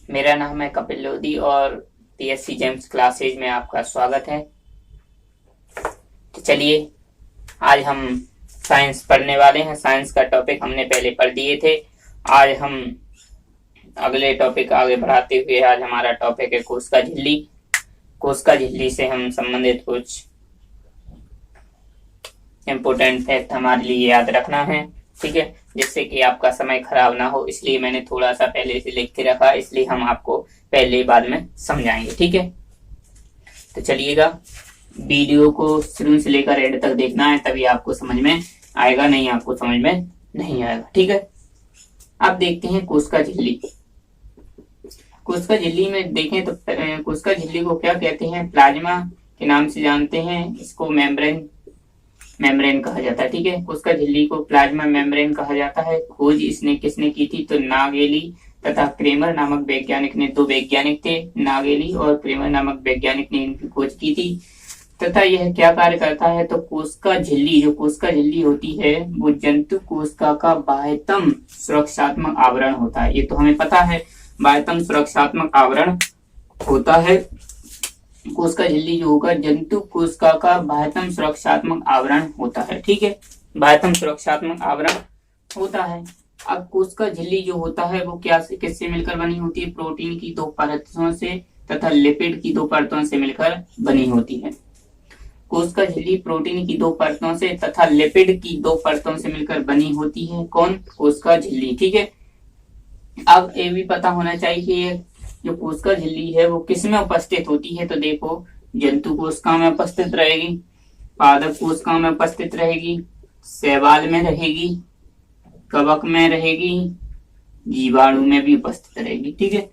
मेरा नाम है कपिल लोधी और पीएससी जेम्स क्लासेज में आपका स्वागत है। तो चलिए, आज हम साइंस पढ़ने वाले हैं। साइंस का टॉपिक हमने पहले पढ़ दिए थे। आज हम अगले टॉपिक आगे बढ़ाते हुए आज हमारा टॉपिक है कोशिका झिल्ली। कोशिका झिल्ली से हम संबंधित कुछ इम्पोर्टेंट फैक्ट हमारे लिए याद रखना है, ठीक है, जिससे कि आपका समय खराब ना हो। इसलिए मैंने थोड़ा सा पहले से लिख के रखा, इसलिए हम आपको पहले बाद में समझाएंगे, ठीक है। तो चलिएगा, वीडियो को शुरू से लेकर एंड तक देखना है, तभी आपको समझ में आएगा, नहीं आपको समझ में नहीं आएगा, ठीक है। अब देखते हैं कोशिका झिल्ली। कोशिका झिल्ली में देखें तो कोशिका झिल्ली को क्या कहते हैं? प्लाज्मा के नाम से जानते हैं। इसको मेम्ब्रेन कहा जाता है, ठीक है। कोशिका झिल्ली को प्लाज्मा मेम्ब्रेन कहा जाता है। खोज इसने किसने की थी? तो नागेली तथा क्रेमर नामक वैज्ञानिक ने, दो वैज्ञानिक थे, नागेली और क्रेमर नामक वैज्ञानिक ने इनकी खोज की थी। तथा यह क्या कार्य करता है? तो कोशिका झिल्ली, जो कोशिका झिल्ली होती है वो जंतु कोशिका का बाह्यतम सुरक्षात्मक आवरण होता है। ये तो हमें पता है, बाह्यतम सुरक्षात्मक आवरण होता है। कोशिका झिल्ली जो होगा जंतु कोशिका का बाह्यतम सुरक्षात्मक आवरण होता है, ठीक है। बाह्यतम सुरक्षात्मक आवरण होता है। अब कोशिका झिल्ली जो होता है वो क्या किससे मिलकर बनी होती है? प्रोटीन की दो परतों से तथा लिपिड की दो परतों से मिलकर बनी होती है। कोशिका झिल्ली प्रोटीन की दो परतों से तथा लिपिड की दो परतों से मिलकर बनी होती है। कौन? कोशिका झिल्ली, ठीक है। अब ये भी पता होना चाहिए जो कोशिका झिल्ली है वो किस में उपस्थित होती है? तो देखो, जंतु कोशिका में उपस्थित रहेगी, पादप कोशिका में उपस्थित रहेगी, शैवाल में रहेगी, कवक में रहेगी, जीवाणु में भी उपस्थित रहेगी, ठीक है।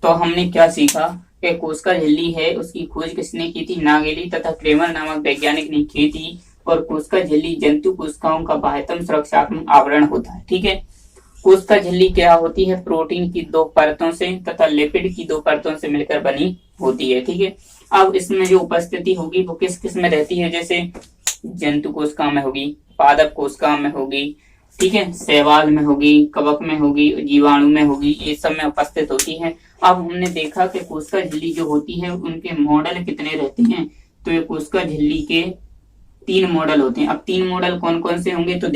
तो हमने क्या सीखा कि कोशिका झिल्ली है उसकी खोज किसने की थी? नागेली तथा क्रेमर नामक वैज्ञानिक ने की थी। और कोशिका झिल्ली जंतु कोशिकाओं का बाह्यतम सुरक्षात्मक आवरण होता है, ठीक है। कोशिका झिल्ली क्या होती है? प्रोटीन की दो परतों से तथा लिपिड की दो परतों से मिलकर बनी होती है, ठीक है। अब इसमें जो उपस्थिति होगी वो किस किस में रहती है? जैसे जंतु कोशिका में होगी, पादप कोशिका में होगी, ठीक है, शैवाल में होगी, कवक में होगी, जीवाणु में होगी, ये सब में उपस्थित होती है। अब हमने देखा कि कोशिका झिल्ली जो होती है उनके मॉडल कितने रहते हैं? तो ये कोशिका झिल्ली के 3 मॉडल होते हैं। अब 3 मॉडल कौन कौन से होंगे? तो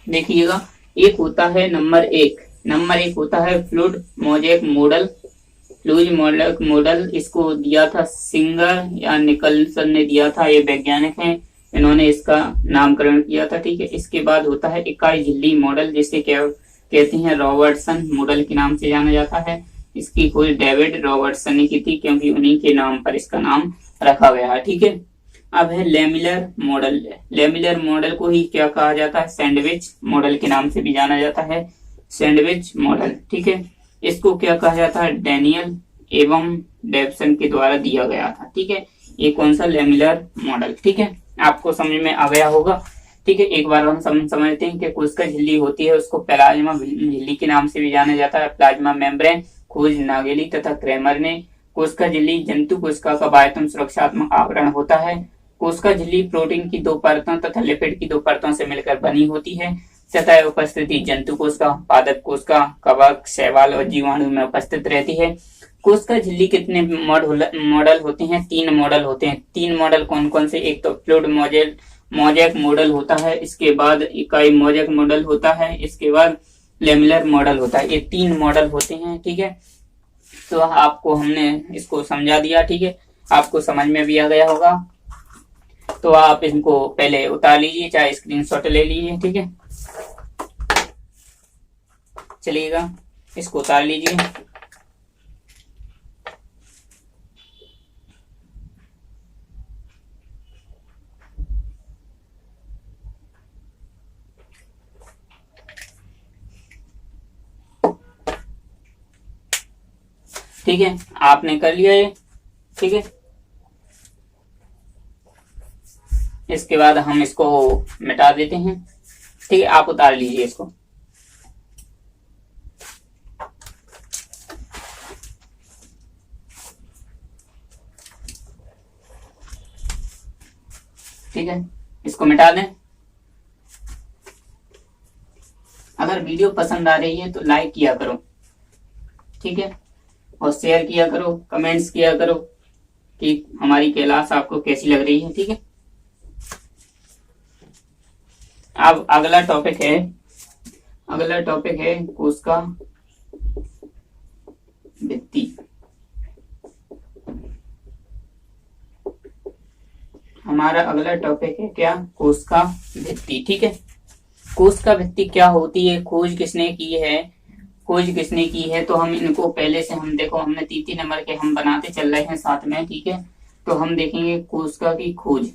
देखिएगा, एक होता है नंबर एक होता है फ्लूइड मोजेक मॉडल। इसको दिया था सिंगर या निकलसन ने दिया था, ये वैज्ञानिक हैं, इन्होंने इसका नामकरण किया था, ठीक है। इसके बाद होता है इकाई झिल्ली मॉडल, जिसे क्या कहते हैं? रॉबर्टसन मॉडल के नाम से जाना जाता है। इसकी खोज डेविड रॉबर्टसन ने की थी, क्योंकि उन्हीं के नाम पर इसका नाम रखा गया है, ठीक है। अब है लेमिलर मॉडल। लेमिलर मॉडल को ही क्या कहा जाता है? सैंडविच मॉडल के नाम से भी जाना जाता है, सैंडविच मॉडल, ठीक है। इसको क्या कहा जाता है? डैनियल एवं डेवसन के द्वारा दिया गया था, ठीक है। ये कौन सा? लेमिलर मॉडल, ठीक है। आपको समझ में आ गया होगा, ठीक है। एक बार हम समझते हैं कि कोशिका झिल्ली होती है उसको प्लाज्मा झिल्ली के नाम से भी जाना जाता है, प्लाज्मा मेम्ब्रेन। खोज नागेली तथा क्रेमर ने। कोशिका झिल्ली जंतु कोशिका का बाह्यतम सुरक्षात्मक आवरण होता है। कोशिका झिल्ली प्रोटीन की दो परतों तथा लिपिड की दो परतों से मिलकर बनी होती है तथा उपस्थिति जंतु कोशिका, पादप कोशिका, कवक, शैवाल और जीवाणु में उपस्थित रहती है। कोशिका झिल्ली कितने मॉडल होते हैं? 3 मॉडल होते हैं। 3 मॉडल कौन कौन से? एक तो फ्लूइड मोजेक मॉडल होता है, इसके बाद इकाई मोजेक मॉडल होता है, इसके बाद लेमिलर मॉडल होता है। ये 3 मॉडल होते हैं, ठीक है। तो आपको हमने इसको समझा दिया, ठीक है, आपको समझ में भी आ गया होगा। तो आप इनको पहले उतार लीजिए, चाहे स्क्रीनशॉट ले लीजिए, ठीक है। चलिएगा, इसको उतार लीजिए। ठीक है, आपने कर लिया ये, ठीक है। इसके बाद हम इसको मिटा देते हैं, ठीक है। आप उतार लीजिए इसको। ठीक है, इसको मिटा दें। अगर वीडियो पसंद आ रही है तो लाइक किया करो, ठीक है, और शेयर किया करो, कमेंट्स किया करो कि हमारी क्लास आपको कैसी लग रही है, ठीक है। अब अगला टॉपिक है कोशिका भित्ति। हमारा अगला टॉपिक है क्या, कोशिका भित्ति, ठीक है। कोशिका भित्ति क्या होती है, खोज किसने की है, तो हम इनको पहले से हम देखो, हमने 3 नंबर के हम बनाते चल रहे हैं साथ में, ठीक है। तो हम देखेंगे कोशिका की खोज।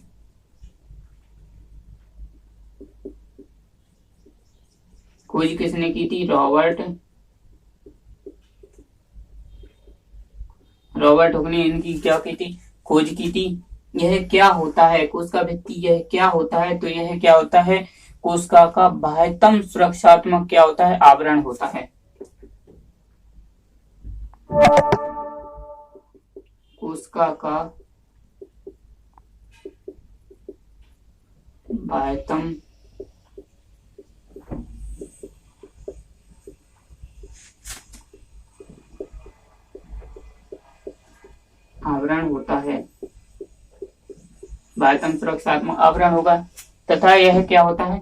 खोज किसने की थी, रॉबर्ट हुक ने इनकी क्या की थी, खोज की थी। यह क्या होता है कोशिका भित्ति, यह क्या होता है, तो यह क्या होता है, कोशिका का बाह्यतम सुरक्षात्मक क्या होता है, आवरण होता है। कोशिका का बाह्यतम आवरण होता है, बाह्यतम सुरक्षात्मक आवरण होगा, तथा यह क्या होता है,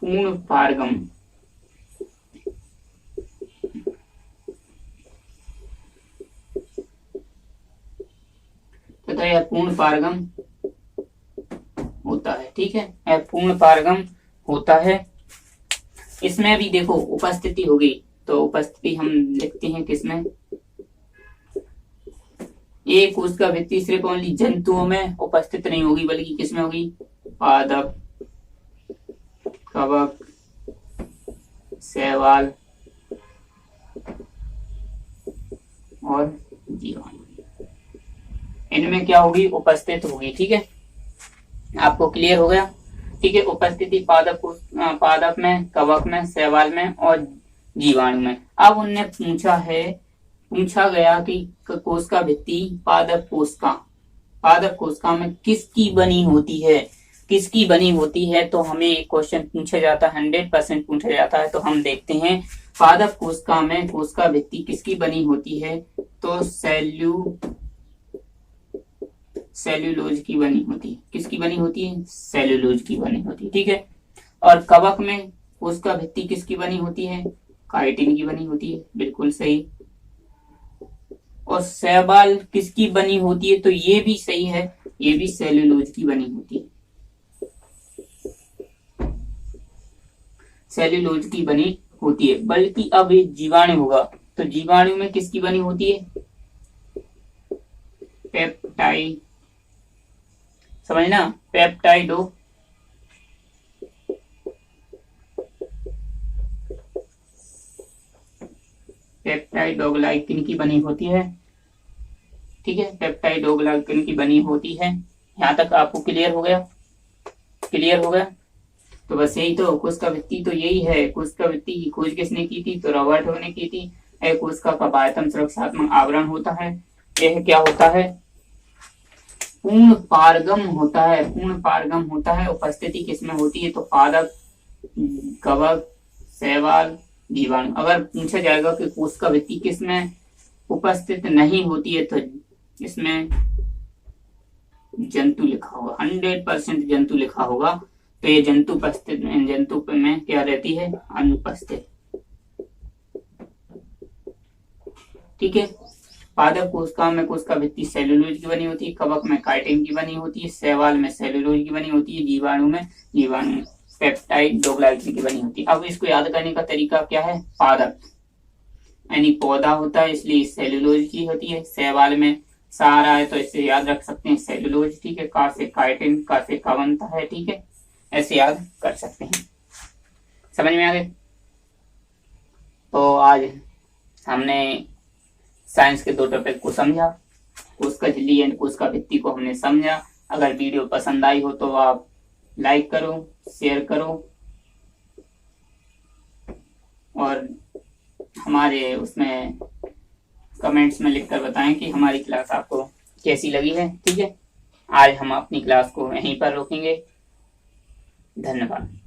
पूर्ण पारगम। तथा यह पूर्ण पारगम होता है, ठीक है, यह पूर्ण पारगम होता है। इसमें भी देखो उपस्थिति होगी, तो उपस्थिति हम लिखते हैं किसमें, ये कोशिका भित्ति सिर्फ ओनली जंतुओं में उपस्थित नहीं होगी, बल्कि किसमें होगी, पादप, कवक, शैवाल और जीवाणु, इनमें क्या होगी, उपस्थित होगी, ठीक है। आपको क्लियर हो गया, ठीक है। उपस्थिति पादप में, कवक में, शैवाल में और जीवाणु में। अब उनने पूछा गया कि कोशिका भित्ति पादप कोशिका में किसकी बनी होती है, तो हमें एक क्वेश्चन पूछा जाता है, 100% पूछा जाता है। तो हम देखते हैं पादप कोशिका में कोशिका भित्ति किसकी बनी होती है, तो सेल्यूलोज की बनी होती है। किसकी बनी होती है, सेल्यूलोज की बनी होती है, ठीक है। और कवक में कोशिका भित्ति किसकी बनी होती है, काइटिन की बनी होती है, बिल्कुल सही। और शैवाल किसकी बनी होती है, तो ये भी सही है, ये भी सेल्यूलोज की बनी होती है, सेल्यूलोज की बनी होती है। बल्कि अब एक जीवाणु होगा, तो जीवाणु में किसकी बनी होती है, पेप्टाइड, समझना, पेप्टाइडोग्लाइकिन की बनी होती है, ठीक है, पेप्टाइडोग्लाइकिन की बनी होती है। यहाँ तक आपको क्लियर हो गया, तो बस यही तो कोशिका भित्ति तो यही है। कोशिका भित्ति की खोज किसने की थी, तो रॉबर्ट हुक ने की थी। कोशिका का बाह्यतम सुरक्षात्मक आवरण होता है, यह क्या होता है, पूर्ण पारगम होता है। उपस्थिति किसमें होती है, तो पादप, कवक, शैवाल, जीवाणु। अगर पूछा जाएगा कि कोशिका भित्ति किसमें उपस्थित नहीं होती है, तो इसमें जंतु लिखा होगा, 100% जंतु लिखा होगा। तो ये जंतु में क्या रहती है, अनुपस्थित, ठीक है। पादप कोशिका में कोशिका भित्ति सेल्यूलोज की बनी होती है, कवक में काइटिन की बनी होती है, शैवाल में सेल्यूलोज की बनी होती है, जीवाणु में पेप्टाइडोग्लाइकिन की बनी होती है। अब इसको याद करने का तरीका क्या है, पादप यानी पौधा होता है, इसलिए सेल्यूलोज की होती है। शैवाल में सारा है, तो इसे याद रख सकते हैं सेल्यूलोज, ठीक है। का से काइटिन, का से का बनता है, ठीक है, ऐसे याद कर सकते हैं। समझ में आ गए। तो आज हमने साइंस के 2 टॉपिक को समझा, कोशिका झिल्ली एंड कोशिका भित्ति को हमने समझा। अगर वीडियो पसंद आई हो तो आप लाइक करो, शेयर करो और हमारे उसमें कमेंट्स में लिखकर बताएं कि हमारी क्लास आपको कैसी लगी है, ठीक है। आज हम अपनी क्लास को यहीं पर रोकेंगे। धन्यवाद।